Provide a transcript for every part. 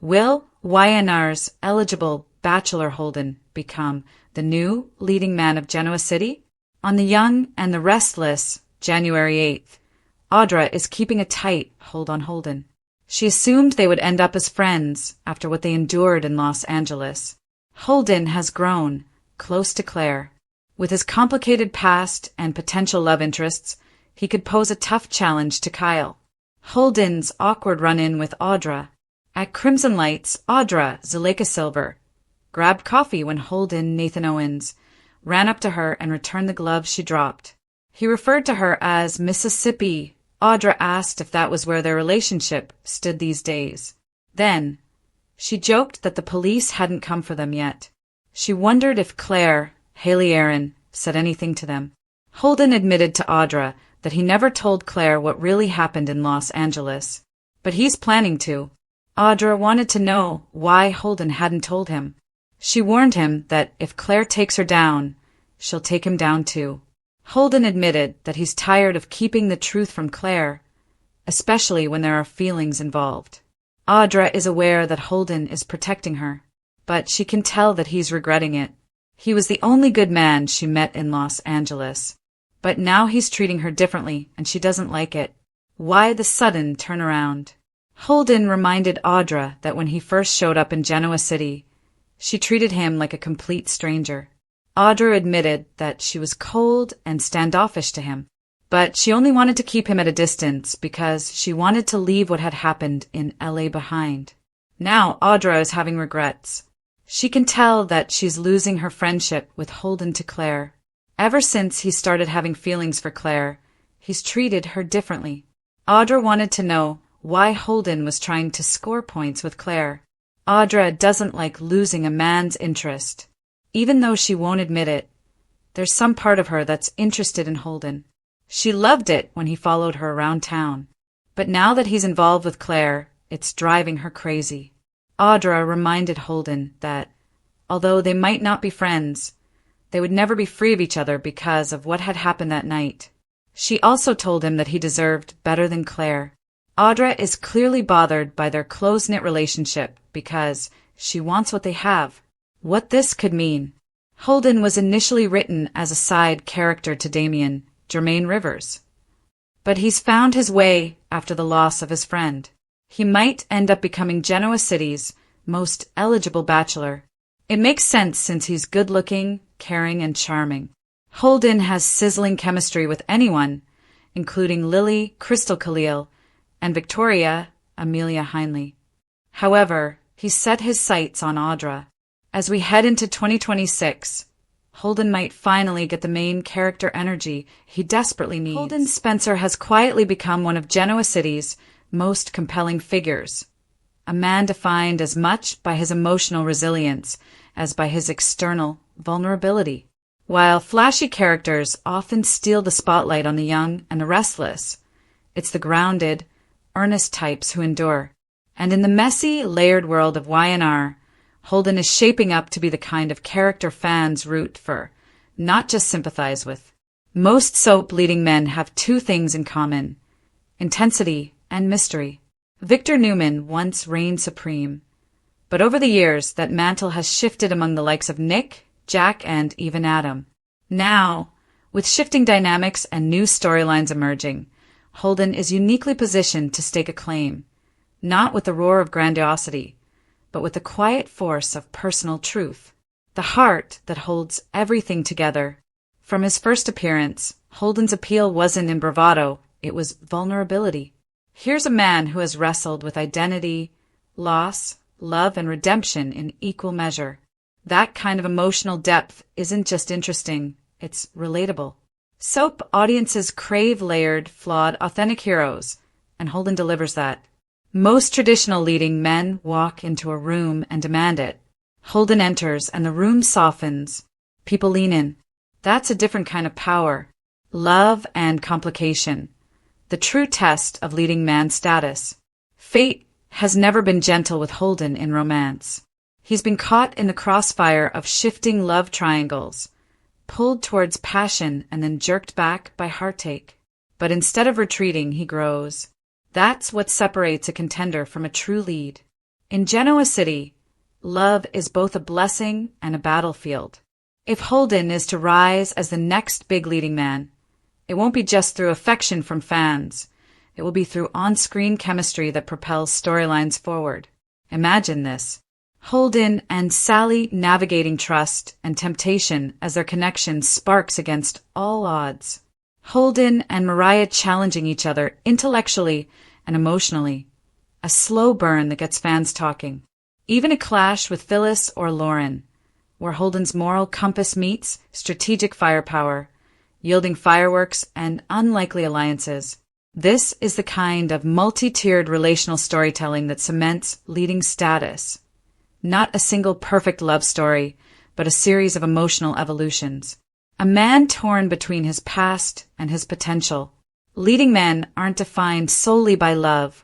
Will YNR's eligible bachelor Holden become the new leading man of Genoa City? On The Young and the Restless, January 8th, Audra is keeping a tight hold on Holden. She assumed they would end up as friends after what they endured in Los Angeles. Holden has grown close to Claire. With his complicated past and potential love interests, he could pose a tough challenge to Kyle. Holden's awkward run-in with Audra. At Crimson Lights, Audra, Zuleika Silver, grabbed coffee when Holden, Nathan Owens, ran up to her and returned the glove she dropped. He referred to her as Mississippi. Audra asked if that was where their relationship stood these days. Then, she joked that the police hadn't come for them yet. She wondered if Claire, Haley Aaron, said anything to them. Holden admitted to Audra that he never told Claire what really happened in Los Angeles, but he's planning to. Audra wanted to know why Holden hadn't told him. She warned him that if Claire takes her down, she'll take him down too. Holden admitted that he's tired of keeping the truth from Claire, especially when there are feelings involved. Audra is aware that Holden is protecting her, but she can tell that he's regretting it. He was the only good man she met in Los Angeles, but now he's treating her differently and she doesn't like it. Why the sudden turnaround? Holden reminded Audra that when he first showed up in Genoa City, she treated him like a complete stranger. Audra admitted that she was cold and standoffish to him, but she only wanted to keep him at a distance because she wanted to leave what had happened in LA behind. Now Audra is having regrets. She can tell that she's losing her friendship with Holden to Claire. Ever since he started having feelings for Claire, he's treated her differently. Audra wanted to know why Holden was trying to score points with Claire. Audra doesn't like losing a man's interest. Even though she won't admit it, there's some part of her that's interested in Holden. She loved it when he followed her around town. But now that he's involved with Claire, it's driving her crazy. Audra reminded Holden that, although they might not be friends, they would never be free of each other because of what had happened that night. She also told him that he deserved better than Claire. Audra is clearly bothered by their close-knit relationship because she wants what they have. What this could mean. Holden was initially written as a side character to Damien, Jermaine Rivers. But he's found his way after the loss of his friend. He might end up becoming Genoa City's most eligible bachelor. It makes sense since he's good-looking, caring, and charming. Holden has sizzling chemistry with anyone, including Lily, Crystal Khalil, and Victoria, Amelia Heinley. However, he set his sights on Audra. As we head into 2026, Holden might finally get the main character energy he desperately needs. Holden Spencer has quietly become one of Genoa City's most compelling figures, a man defined as much by his emotional resilience as by his external vulnerability. While flashy characters often steal the spotlight on The Young and the Restless, it's the grounded, earnest types who endure. And in the messy, layered world of YNR, Holden is shaping up to be the kind of character fans root for, not just sympathize with. Most soap-leading men have two things in common: intensity and mystery. Victor Newman once reigned supreme, but over the years that mantle has shifted among the likes of Nick, Jack, and even Adam. Now, with shifting dynamics and new storylines emerging, Holden is uniquely positioned to stake a claim, not with the roar of grandiosity, but with the quiet force of personal truth, the heart that holds everything together. From his first appearance, Holden's appeal wasn't in bravado, it was vulnerability. Here's a man who has wrestled with identity, loss, love, and redemption in equal measure. That kind of emotional depth isn't just interesting, it's relatable. Soap audiences crave layered, flawed, authentic heroes, and Holden delivers that. Most traditional leading men walk into a room and demand it. Holden enters and the room softens. People lean in. That's a different kind of power. Love and complication. The true test of leading man status. Fate has never been gentle with Holden in romance. He's been caught in the crossfire of shifting love triangles, pulled towards passion and then jerked back by heartache. But instead of retreating, he grows. That's what separates a contender from a true lead. In Genoa City, love is both a blessing and a battlefield. If Holden is to rise as the next big leading man, it won't be just through affection from fans. It will be through on-screen chemistry that propels storylines forward. Imagine this. Holden and Sally navigating trust and temptation as their connection sparks against all odds. Holden and Mariah challenging each other intellectually and emotionally. A slow burn that gets fans talking. Even a clash with Phyllis or Lauren, where Holden's moral compass meets strategic firepower, yielding fireworks and unlikely alliances. This is the kind of multi-tiered relational storytelling that cements leading status. Not a single perfect love story, but a series of emotional evolutions. A man torn between his past and his potential. Leading men aren't defined solely by love.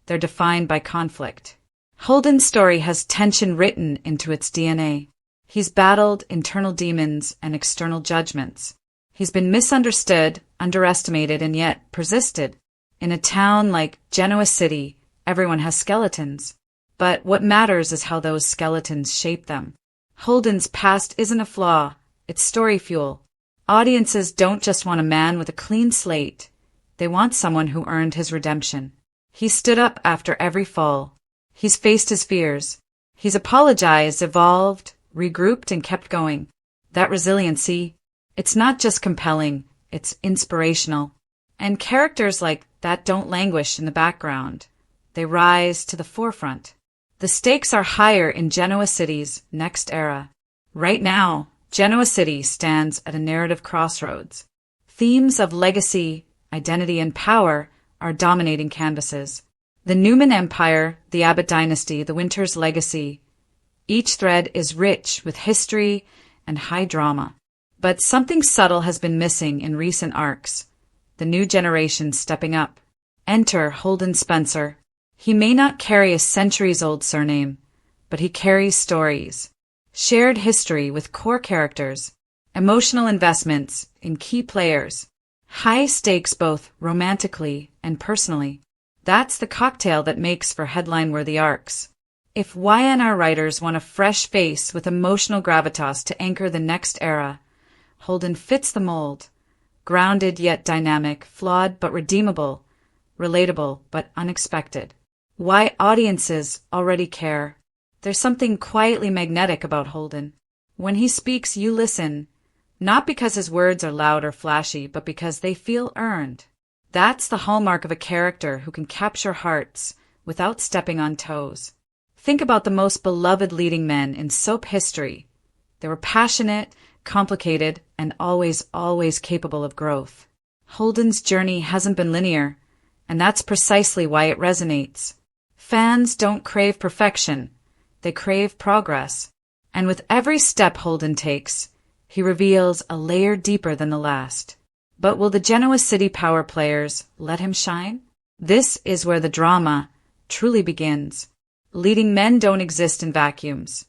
They're defined by conflict. Holden's story has tension written into its DNA. He's battled internal demons and external judgments. He's been misunderstood, underestimated, and yet persisted. In a town like Genoa City, everyone has skeletons. But what matters is how those skeletons shape them. Holden's past isn't a flaw, it's story fuel. Audiences don't just want a man with a clean slate. They want someone who earned his redemption. He stood up after every fall. He's faced his fears. He's apologized, evolved, regrouped, and kept going. That resiliency, it's not just compelling, it's inspirational. And characters like that don't languish in the background. They rise to the forefront. The stakes are higher in Genoa City's next era. Right now, Genoa City stands at a narrative crossroads. Themes of legacy, identity, and power are dominating canvases. The Newman Empire, the Abbott Dynasty, the Winters legacy. Each thread is rich with history and high drama. But something subtle has been missing in recent arcs. The new generation stepping up. Enter Holden Spencer. He may not carry a centuries-old surname, but he carries stories. Shared history with core characters. Emotional investments in key players. High stakes both romantically and personally. That's the cocktail that makes for headline-worthy arcs. If YNR writers want a fresh face with emotional gravitas to anchor the next era, Holden fits the mold. Grounded yet dynamic, flawed but redeemable, relatable but unexpected. Why audiences already care. There's something quietly magnetic about Holden. When he speaks, you listen, not because his words are loud or flashy, but because they feel earned. That's the hallmark of a character who can capture hearts without stepping on toes. Think about the most beloved leading men in soap history. They were passionate, complicated, and always capable of growth. Holden's journey hasn't been linear, and that's precisely why it resonates. Fans don't crave perfection, they crave progress. And with every step Holden takes, he reveals a layer deeper than the last. But will the Genoa City power players let him shine? This is where the drama truly begins. Leading men don't exist in vacuums,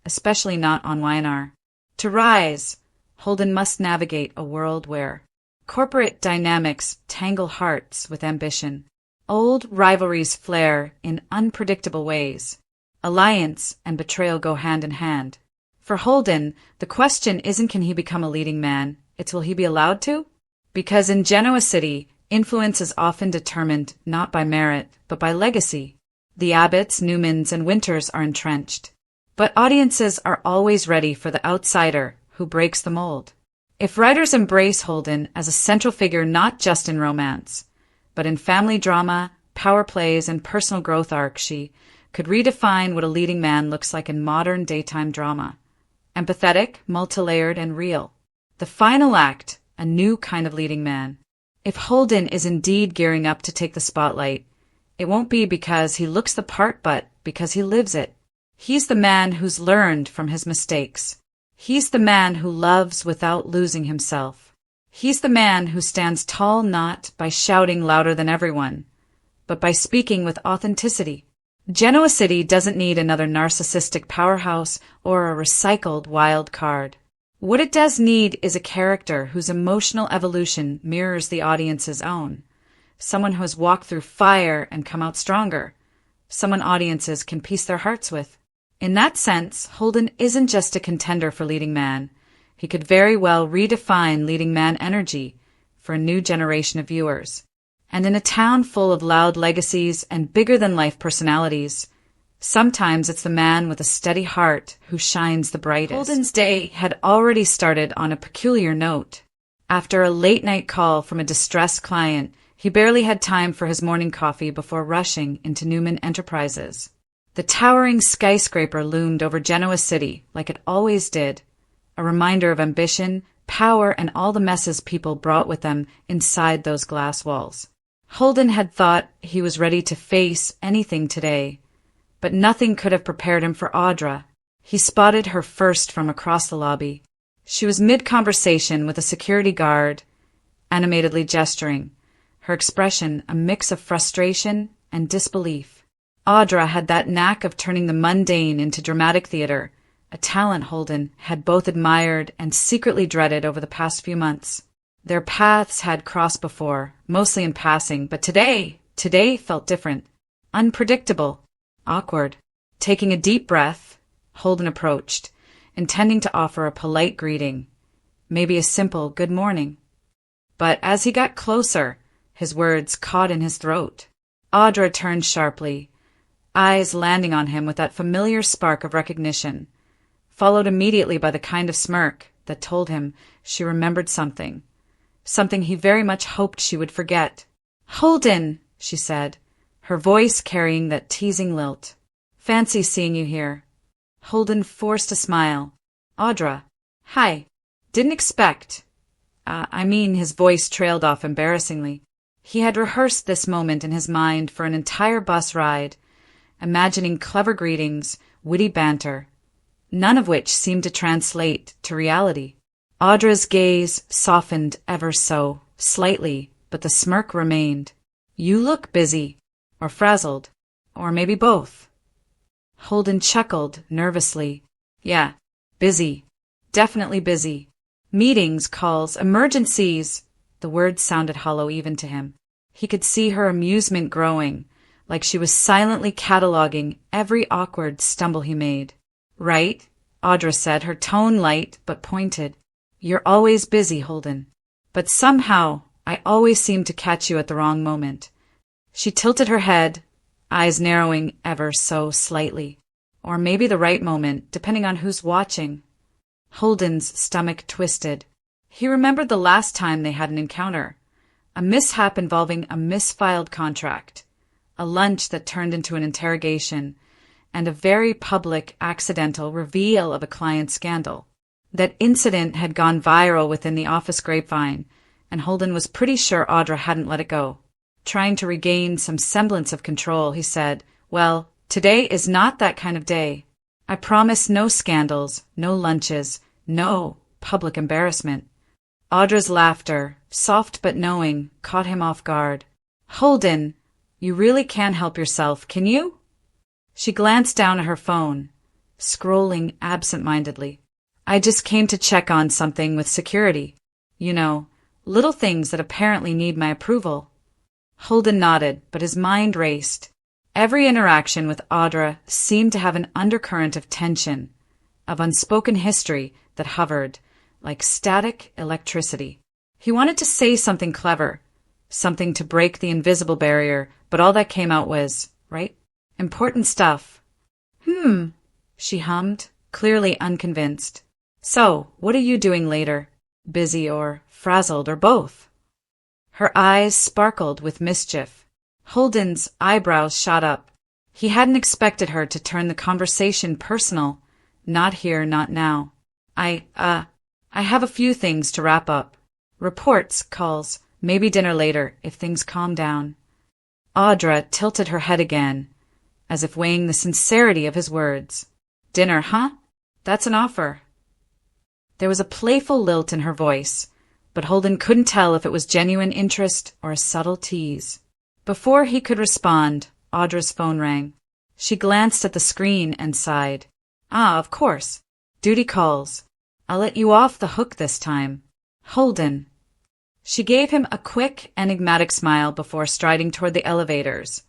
especially not on YNR. To rise, Holden must navigate a world where corporate dynamics tangle hearts with ambition. Old rivalries flare in unpredictable ways. Alliance and betrayal go hand in hand. For Holden, the question isn't can he become a leading man, it's will he be allowed to? Because in Genoa City, influence is often determined not by merit, but by legacy. The Abbotts, Newmans, and Winters are entrenched. But audiences are always ready for the outsider who breaks the mold. If writers embrace Holden as a central figure not just in romance, but in family drama, power plays, and personal growth arcs, she could redefine what a leading man looks like in modern daytime drama. Empathetic, multilayered, and real. The final act, a new kind of leading man. If Holden is indeed gearing up to take the spotlight, it won't be because he looks the part, but because he lives it. He's the man who's learned from his mistakes. He's the man who loves without losing himself. He's the man who stands tall not by shouting louder than everyone, but by speaking with authenticity. Genoa City doesn't need another narcissistic powerhouse or a recycled wild card. What it does need is a character whose emotional evolution mirrors the audience's own. Someone who has walked through fire and come out stronger. someone audiences can piece their hearts with. In that sense, Holden isn't just a contender for leading man. He could very well redefine leading man energy for a new generation of viewers. And in a town full of loud legacies and bigger-than-life personalities, sometimes it's the man with a steady heart who shines the brightest. Holden's day had already started on a peculiar note. After a late-night call from a distressed client, he barely had time for his morning coffee before rushing into Newman Enterprises. The towering skyscraper loomed over Genoa City like it always did, a reminder of ambition, power, and all the messes people brought with them inside those glass walls. Holden had thought he was ready to face anything today, but nothing could have prepared him for Audra. He spotted her first from across the lobby. She was mid-conversation with a security guard, animatedly gesturing, her expression a mix of frustration and disbelief. Audra had that knack of turning the mundane into dramatic theater, a talent Holden had both admired and secretly dreaded over the past few months. Their paths had crossed before, mostly in passing, but today felt different, unpredictable, awkward. Taking a deep breath, Holden approached, intending to offer a polite greeting, maybe a simple good morning. But as he got closer, his words caught in his throat. Audra turned sharply, eyes landing on him with that familiar spark of recognition, followed immediately by the kind of smirk that told him she remembered something he very much hoped she would forget. "Holden," she said, her voice carrying that teasing lilt. "Fancy seeing you here." Holden forced a smile. "Audra. Hi. Didn't expect. His voice trailed off embarrassingly. He had rehearsed this moment in his mind for an entire bus ride, imagining clever greetings, witty banter, none of which seemed to translate to reality. Audra's gaze softened ever so slightly, but the smirk remained. "You look busy, or frazzled, or maybe both." Holden chuckled nervously. "Yeah, busy. Definitely busy. Meetings, calls, emergencies." The words sounded hollow even to him. He could see her amusement growing, like she was silently cataloging every awkward stumble he made. "Right," Audra said, her tone light but pointed. "You're always busy, Holden. But somehow I always seem to catch you at the wrong moment." She tilted her head, eyes narrowing ever so slightly. Or maybe the right moment, depending on who's watching. Holden's stomach twisted. He remembered the last time they had an encounter. A mishap involving a misfiled contract, a lunch that turned into an interrogation, and a very public accidental reveal of a client scandal. That incident had gone viral within the office grapevine, and Holden was pretty sure Audra hadn't let it go. Trying to regain some semblance of control, he said, "Well, today is not that kind of day. I promise no scandals, no lunches, no public embarrassment." Audra's laughter, soft but knowing, caught him off guard. "Holden, you really can't help yourself, can you?" She glanced down at her phone, scrolling absent-mindedly. "I just came to check on something with security. You know, little things that apparently need my approval." Holden nodded, but his mind raced. Every interaction with Audra seemed to have an undercurrent of tension, of unspoken history that hovered, like static electricity. He wanted to say something clever, something to break the invisible barrier, but all that came out was, right? Important stuff. She hummed, clearly unconvinced. "So, what are you doing later? Busy or frazzled or both?" Her eyes sparkled with mischief. Holden's eyebrows shot up. He hadn't expected her to turn the conversation personal. Not here, not now. I have a few things to wrap up. Reports, calls, maybe dinner later, if things calm down." Audra tilted her head again, as if weighing the sincerity of his words. "Dinner, huh? That's an offer." There was a playful lilt in her voice, but Holden couldn't tell if it was genuine interest or a subtle tease. Before he could respond, Audra's phone rang. She glanced at the screen and sighed. Of course. Duty calls. I'll let you off the hook this time. Holden." She gave him a quick, enigmatic smile before striding toward the elevators,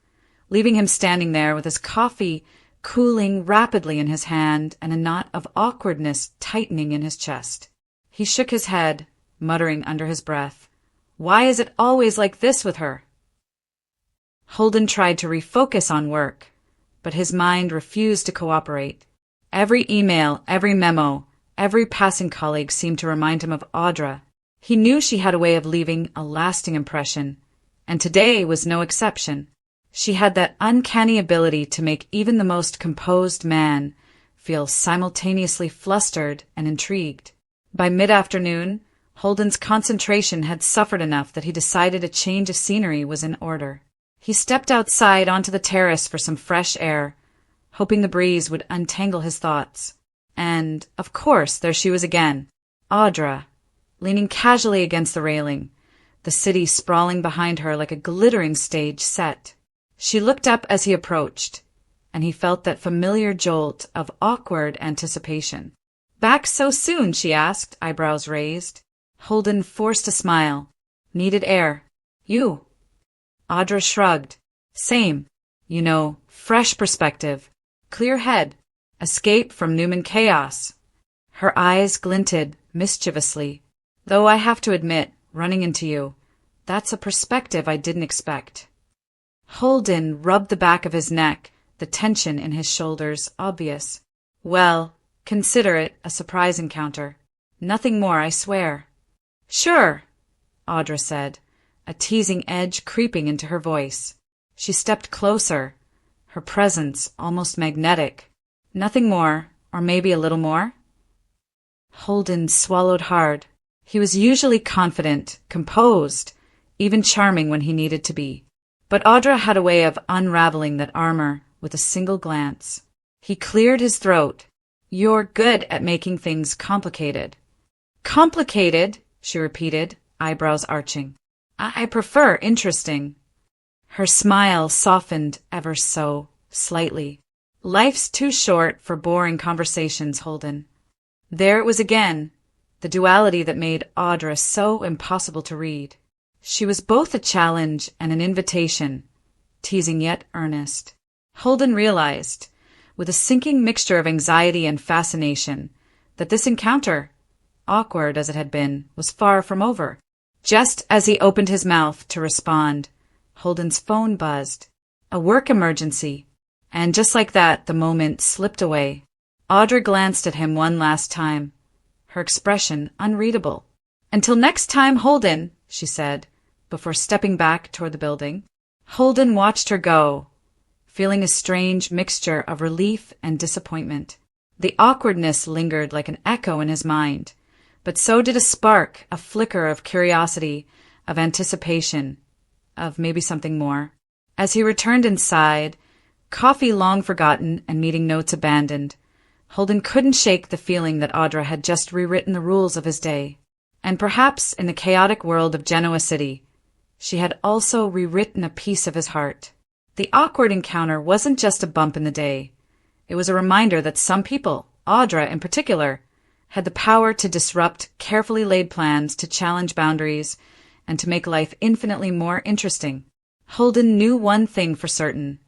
leaving him standing there with his coffee cooling rapidly in his hand and a knot of awkwardness tightening in his chest. He shook his head, muttering under his breath, "Why is it always like this with her?" Holden tried to refocus on work, but his mind refused to cooperate. Every email, every memo, every passing colleague seemed to remind him of Audra. He knew she had a way of leaving a lasting impression, and today was no exception. She had that uncanny ability to make even the most composed man feel simultaneously flustered and intrigued. By mid-afternoon, Holden's concentration had suffered enough that he decided a change of scenery was in order. He stepped outside onto the terrace for some fresh air, hoping the breeze would untangle his thoughts. And, of course, there she was again, Audra, leaning casually against the railing, the city sprawling behind her like a glittering stage set. She looked up as he approached, and he felt that familiar jolt of awkward anticipation. "Back so soon?" she asked, eyebrows raised. Holden forced a smile. "Needed air. You?" Audra shrugged. "Same. You know, fresh perspective. Clear head. Escape from Newman chaos." Her eyes glinted mischievously. "Though I have to admit, running into you, that's a perspective I didn't expect." Holden rubbed the back of his neck, the tension in his shoulders obvious. "Well, consider it a surprise encounter. Nothing more, I swear." "Sure," Audra said, a teasing edge creeping into her voice. She stepped closer, her presence almost magnetic. "Nothing more, or maybe a little more?" Holden swallowed hard. He was usually confident, composed, even charming when he needed to be. But Audra had a way of unraveling that armor with a single glance. He cleared his throat. "You're good at making things complicated." "Complicated?" she repeated, eyebrows arching. "I prefer interesting." Her smile softened ever so slightly. "Life's too short for boring conversations, Holden." There it was again, the duality that made Audra so impossible to read. She was both a challenge and an invitation, teasing yet earnest. Holden realized, with a sinking mixture of anxiety and fascination, that this encounter, awkward as it had been, was far from over. Just as he opened his mouth to respond, Holden's phone buzzed. A work emergency. And just like that, the moment slipped away. Audra glanced at him one last time, her expression unreadable. "Until next time, Holden," she said, before stepping back toward the building. Holden watched her go, feeling a strange mixture of relief and disappointment. The awkwardness lingered like an echo in his mind, but so did a spark, a flicker of curiosity, of anticipation, of maybe something more. As he returned inside, coffee long forgotten and meeting notes abandoned, Holden couldn't shake the feeling that Audra had just rewritten the rules of his day. And perhaps in the chaotic world of Genoa City, she had also rewritten a piece of his heart. The awkward encounter wasn't just a bump in the day. It was a reminder that some people, Audra in particular, had the power to disrupt carefully laid plans, to challenge boundaries, and to make life infinitely more interesting. Holden knew one thing for certain.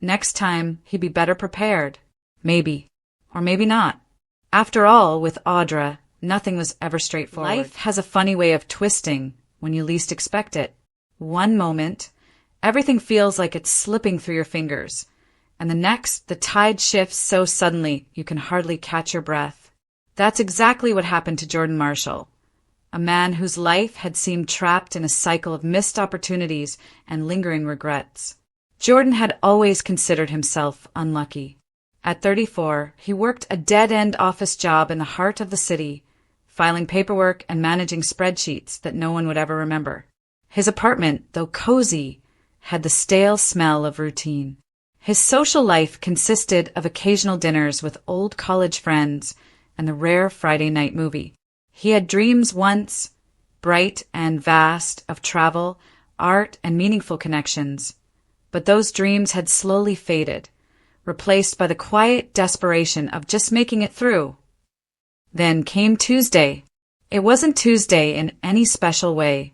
Next time, he'd be better prepared. Maybe. Or maybe not. After all, with Audra, nothing was ever straightforward. Life has a funny way of twisting when you least expect it. One moment, everything feels like it's slipping through your fingers, and the next, the tide shifts so suddenly you can hardly catch your breath. That's exactly what happened to Jordan Marshall, a man whose life had seemed trapped in a cycle of missed opportunities and lingering regrets. Jordan had always considered himself unlucky. At 34, he worked a dead-end office job in the heart of the city, filing paperwork and managing spreadsheets that no one would ever remember. His apartment, though cozy, had the stale smell of routine. His social life consisted of occasional dinners with old college friends and the rare Friday night movie. He had dreams once, bright and vast, of travel, art, and meaningful connections. But those dreams had slowly faded, replaced by the quiet desperation of just making it through. Then came Tuesday. It wasn't Tuesday in any special way.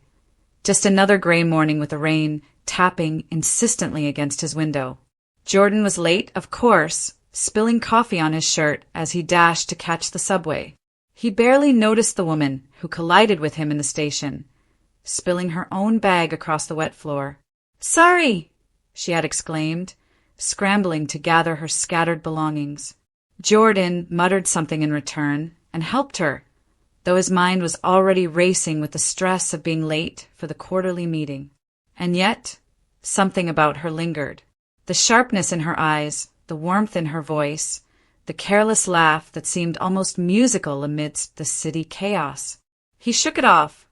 Just another gray morning with the rain tapping insistently against his window. Jordan was late, of course, spilling coffee on his shirt as he dashed to catch the subway. He barely noticed the woman who collided with him in the station, spilling her own bag across the wet floor. "Sorry!" she had exclaimed, scrambling to gather her scattered belongings. Jordan muttered something in return and helped her, though his mind was already racing with the stress of being late for the quarterly meeting. And yet, something about her lingered. The sharpness in her eyes, the warmth in her voice, the careless laugh that seemed almost musical amidst the city chaos. He shook it off,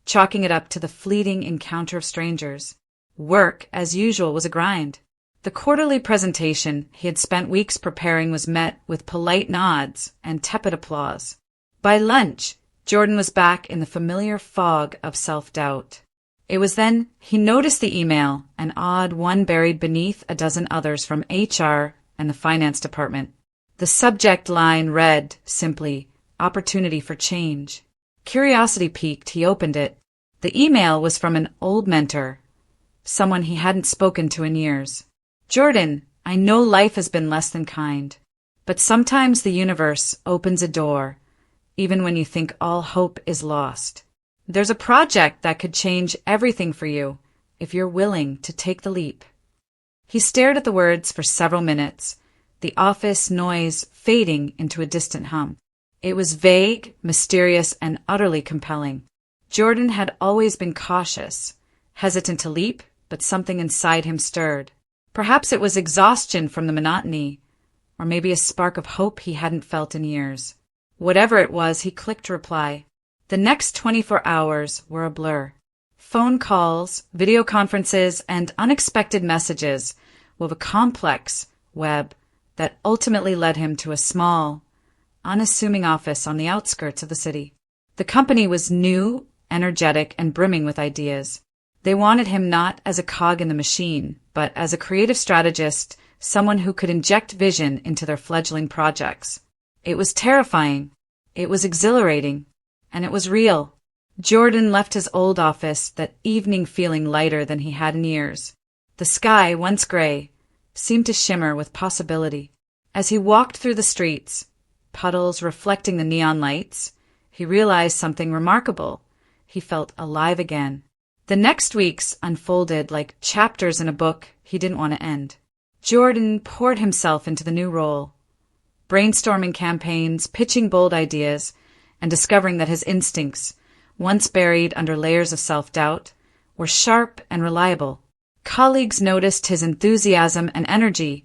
chalking it up to the fleeting encounter of strangers. Work, as usual, was a grind. The quarterly presentation he had spent weeks preparing was met with polite nods and tepid applause. By lunch, Jordan was back in the familiar fog of self-doubt. It was then he noticed the email, an odd one buried beneath a dozen others from HR and the finance department. The subject line read, simply, "Opportunity for Change." Curiosity piqued, he opened it. The email was from an old mentor, someone he hadn't spoken to in years. "Jordan, I know life has been less than kind, but sometimes the universe opens a door, even when you think all hope is lost. There's a project that could change everything for you, if you're willing to take the leap." He stared at the words for several minutes, the office noise fading into a distant hum. It was vague, mysterious, and utterly compelling. Jordan had always been cautious, hesitant to leap, but something inside him stirred. Perhaps it was exhaustion from the monotony, or maybe a spark of hope he hadn't felt in years. Whatever it was, he clicked reply. The next 24 hours were a blur. Phone calls, video conferences, and unexpected messages wove a complex web that ultimately led him to a small, unassuming office on the outskirts of the city. The company was new, energetic, and brimming with ideas. They wanted him not as a cog in the machine, but as a creative strategist, someone who could inject vision into their fledgling projects. It was terrifying, it was exhilarating, and it was real. Jordan left his old office that evening feeling lighter than he had in years. The sky, once gray, seemed to shimmer with possibility. As he walked through the streets, puddles reflecting the neon lights, he realized something remarkable. He felt alive again. The next weeks unfolded like chapters in a book he didn't want to end. Jordan poured himself into the new role, brainstorming campaigns, pitching bold ideas, and discovering that his instincts, once buried under layers of self-doubt, were sharp and reliable. Colleagues noticed his enthusiasm and energy,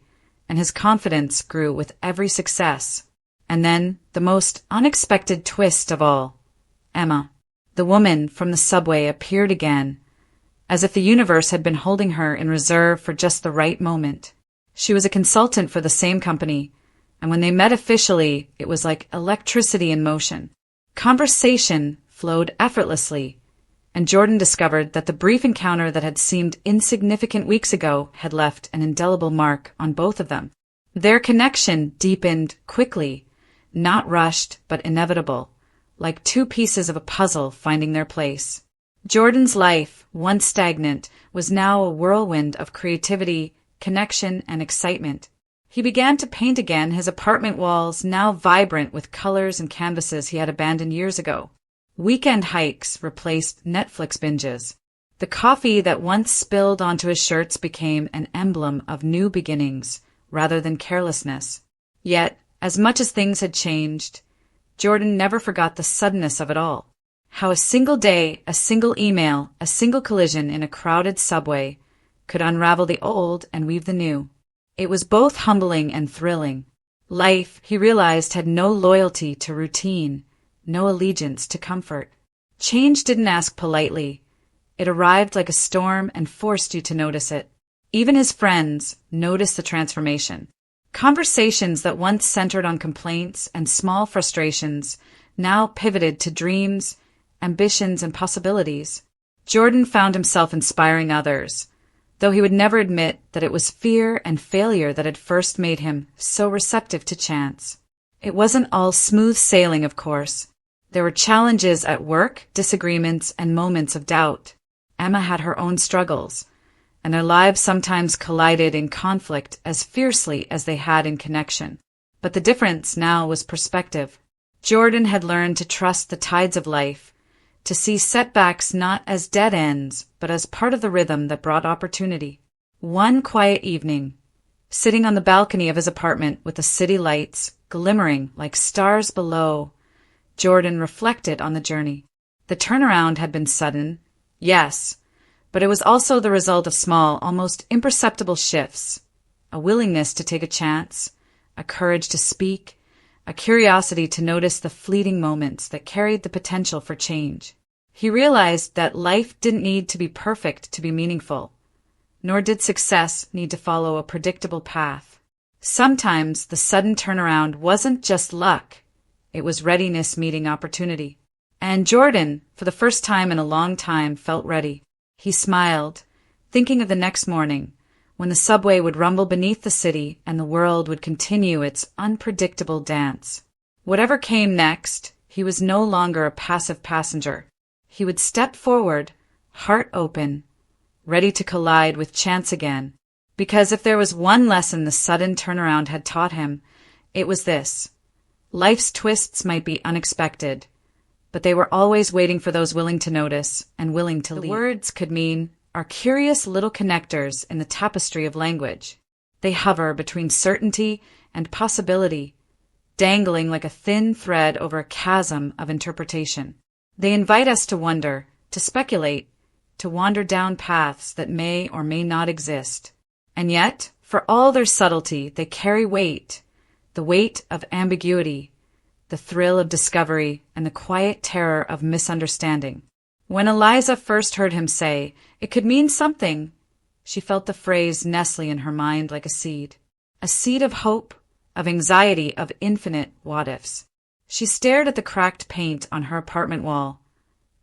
and his confidence grew with every success. And then, the most unexpected twist of all, Emma, the woman from the subway, appeared again, as if the universe had been holding her in reserve for just the right moment. She was a consultant for the same company, and when they met officially, it was like electricity in motion. Conversation flowed effortlessly, and Jordan discovered that the brief encounter that had seemed insignificant weeks ago had left an indelible mark on both of them. Their connection deepened quickly, not rushed but inevitable, like two pieces of a puzzle finding their place. Jordan's life, once stagnant, was now a whirlwind of creativity, connection, and excitement. He began to paint again, his apartment walls now vibrant with colors and canvases he had abandoned years ago. Weekend hikes replaced Netflix binges. The coffee that once spilled onto his shirts became an emblem of new beginnings rather than carelessness. Yet, as much as things had changed, Jordan never forgot the suddenness of it all. How a single day, a single email, a single collision in a crowded subway could unravel the old and weave the new. It was both humbling and thrilling. Life, he realized, had no loyalty to routine, no allegiance to comfort. Change didn't ask politely. It arrived like a storm and forced you to notice it. Even his friends noticed the transformation. Conversations that once centered on complaints and small frustrations now pivoted to dreams, ambitions, and possibilities. Jordan found himself inspiring others, though he would never admit that it was fear and failure that had first made him so receptive to chance. It wasn't all smooth sailing, of course. There were challenges at work, disagreements, and moments of doubt. Emma had her own struggles, and their lives sometimes collided in conflict as fiercely as they had in connection. But the difference now was perspective. Jordan had learned to trust the tides of life, to see setbacks not as dead ends, but as part of the rhythm that brought opportunity. One quiet evening, sitting on the balcony of his apartment with the city lights glimmering like stars below, Jordan reflected on the journey. The turnaround had been sudden, yes, but it was also the result of small, almost imperceptible shifts, a willingness to take a chance, a courage to speak, a curiosity to notice the fleeting moments that carried the potential for change. He realized that life didn't need to be perfect to be meaningful, nor did success need to follow a predictable path. Sometimes the sudden turnaround wasn't just luck, it was readiness meeting opportunity. And Jordan, for the first time in a long time, felt ready. He smiled, thinking of the next morning, when the subway would rumble beneath the city and the world would continue its unpredictable dance. Whatever came next, he was no longer a passive passenger. He would step forward, heart open, ready to collide with chance again. Because if there was one lesson the sudden turnaround had taught him, it was this. Life's twists might be unexpected, but they were always waiting for those willing to notice and willing to lead. The words could mean are curious little connectors in the tapestry of language. They hover between certainty and possibility, dangling like a thin thread over a chasm of interpretation. They invite us to wonder, to speculate, to wander down paths that may or may not exist. And yet, for all their subtlety, they carry weight, the weight of ambiguity, the thrill of discovery, and the quiet terror of misunderstanding. When Eliza first heard him say, "It could mean something," she felt the phrase nestling in her mind like a seed of hope, of anxiety, of infinite what-ifs. She stared at the cracked paint on her apartment wall,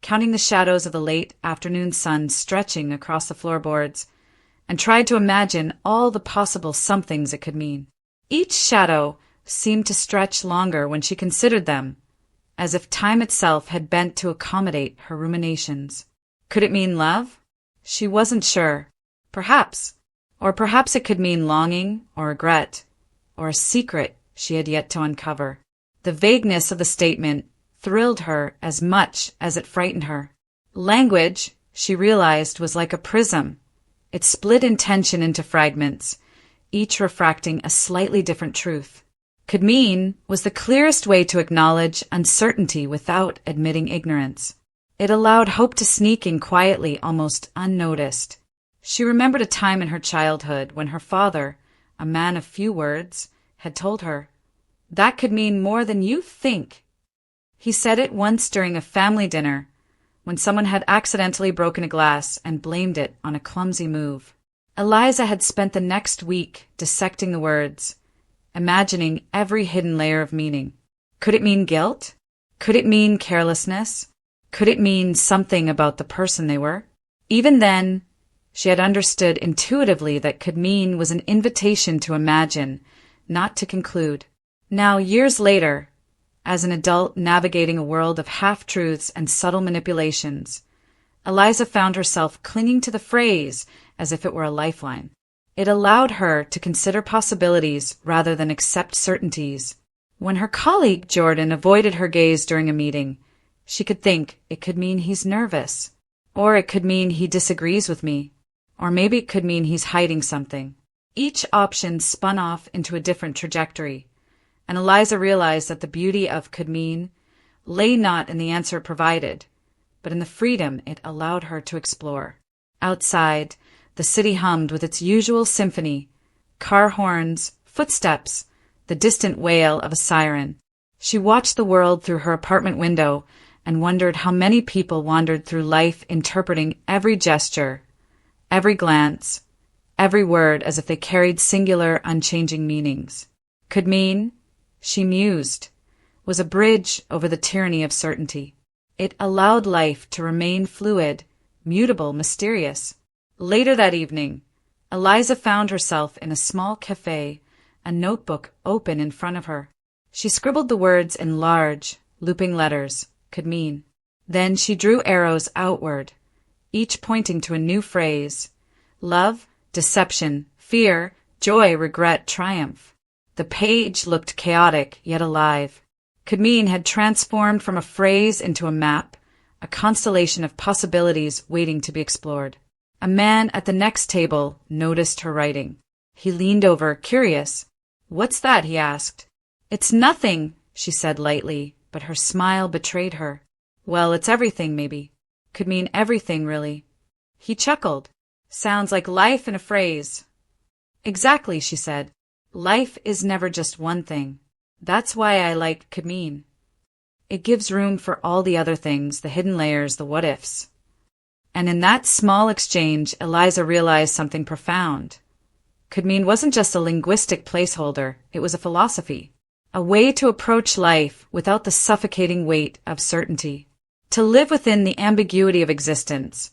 counting the shadows of the late afternoon sun stretching across the floorboards, and tried to imagine all the possible somethings it could mean. Each shadow seemed to stretch longer when she considered them, as if time itself had bent to accommodate her ruminations. Could it mean love? She wasn't sure. Perhaps. Or perhaps it could mean longing or regret, or a secret she had yet to uncover. The vagueness of the statement thrilled her as much as it frightened her. Language, she realized, was like a prism. It split intention into fragments, each refracting a slightly different truth. Could mean was the clearest way to acknowledge uncertainty without admitting ignorance. It allowed hope to sneak in quietly, almost unnoticed. She remembered a time in her childhood when her father, a man of few words, had told her, "That could mean more than you think." He said it once during a family dinner, when someone had accidentally broken a glass and blamed it on a clumsy move. Eliza had spent the next week dissecting the words, imagining every hidden layer of meaning. Could it mean guilt? Could it mean carelessness? Could it mean something about the person they were? Even then, she had understood intuitively that could mean was an invitation to imagine, not to conclude. Now, years later, as an adult navigating a world of half-truths and subtle manipulations, Eliza found herself clinging to the phrase as if it were a lifeline. It allowed her to consider possibilities rather than accept certainties. When her colleague Jordan avoided her gaze during a meeting, she could think it could mean he's nervous, or it could mean he disagrees with me, or maybe it could mean he's hiding something. Each option spun off into a different trajectory, and Eliza realized that the beauty of could mean lay not in the answer it provided, but in the freedom it allowed her to explore. Outside, the city hummed with its usual symphony, car horns, footsteps, the distant wail of a siren. She watched the world through her apartment window and wondered how many people wandered through life interpreting every gesture, every glance, every word as if they carried singular, unchanging meanings. Could mean, she mused, was a bridge over the tyranny of certainty. It allowed life to remain fluid, mutable, mysterious. Later that evening, Eliza found herself in a small cafe, a notebook open in front of her. She scribbled the words in large, looping letters, could mean. Then she drew arrows outward, each pointing to a new phrase, Love, deception, fear, joy, regret, triumph. The page looked chaotic, yet alive. Cadmean had transformed from a phrase into a map, a constellation of possibilities waiting to be explored. A man at the next table noticed her writing. He leaned over, curious. "What's that?" he asked. "It's nothing," she said lightly, but her smile betrayed her. "Well, it's everything, maybe. Could mean everything, really." He chuckled. "Sounds like life in a phrase." "Exactly," she said. "Life is never just one thing. That's why I like could mean. It gives room for all the other things, the hidden layers, the what-ifs." And in that small exchange, Eliza realized something profound. Could mean wasn't just a linguistic placeholder, it was a philosophy. A way to approach life without the suffocating weight of certainty. To live within the ambiguity of existence.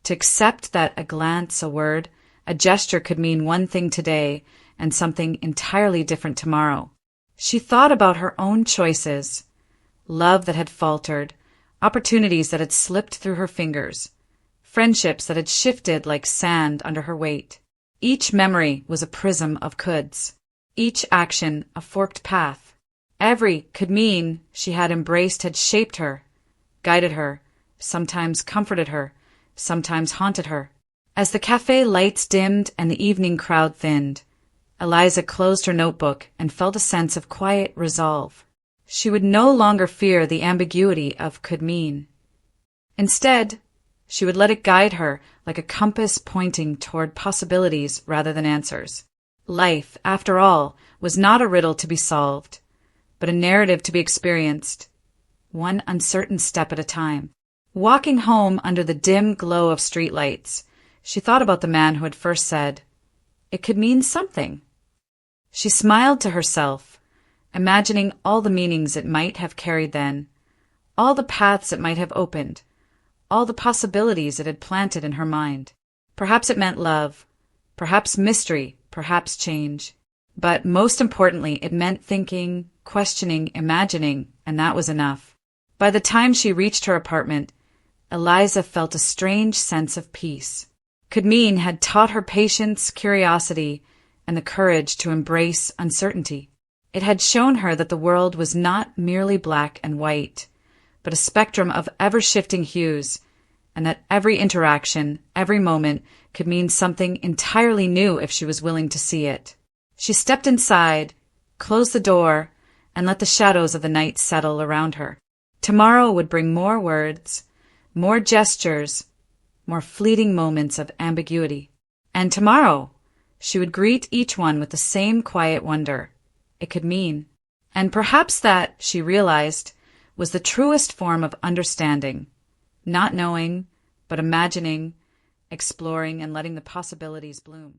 To accept that a glance, a word, a gesture could mean one thing today and something entirely different tomorrow. She thought about her own choices. Love that had faltered, opportunities that had slipped through her fingers, friendships that had shifted like sand under her weight. Each memory was a prism of coulds. Each action a forked path. Every could mean she had embraced had shaped her, guided her, sometimes comforted her, sometimes haunted her. As the cafe lights dimmed and the evening crowd thinned, Eliza closed her notebook and felt a sense of quiet resolve. She would no longer fear the ambiguity of could mean. Instead, she would let it guide her like a compass pointing toward possibilities rather than answers. Life, after all, was not a riddle to be solved, but a narrative to be experienced, one uncertain step at a time. Walking home under the dim glow of streetlights, she thought about the man who had first said, "It could mean something." She smiled to herself, imagining all the meanings it might have carried then, all the paths it might have opened, all the possibilities it had planted in her mind. Perhaps it meant love, perhaps mystery, perhaps change. But most importantly, it meant thinking, questioning, imagining, and that was enough. By the time she reached her apartment, Eliza felt a strange sense of peace. Cadmean had taught her patience, curiosity, and the courage to embrace uncertainty. It had shown her that the world was not merely black and white, but a spectrum of ever-shifting hues, and that every interaction, every moment, could mean something entirely new if she was willing to see it. She stepped inside, closed the door, and let the shadows of the night settle around her. Tomorrow would bring more words, more gestures, more fleeting moments of ambiguity. And tomorrow, she would greet each one with the same quiet wonder. It could mean. And perhaps that, she realized, was the truest form of understanding. Not knowing, but imagining, exploring, and letting the possibilities bloom.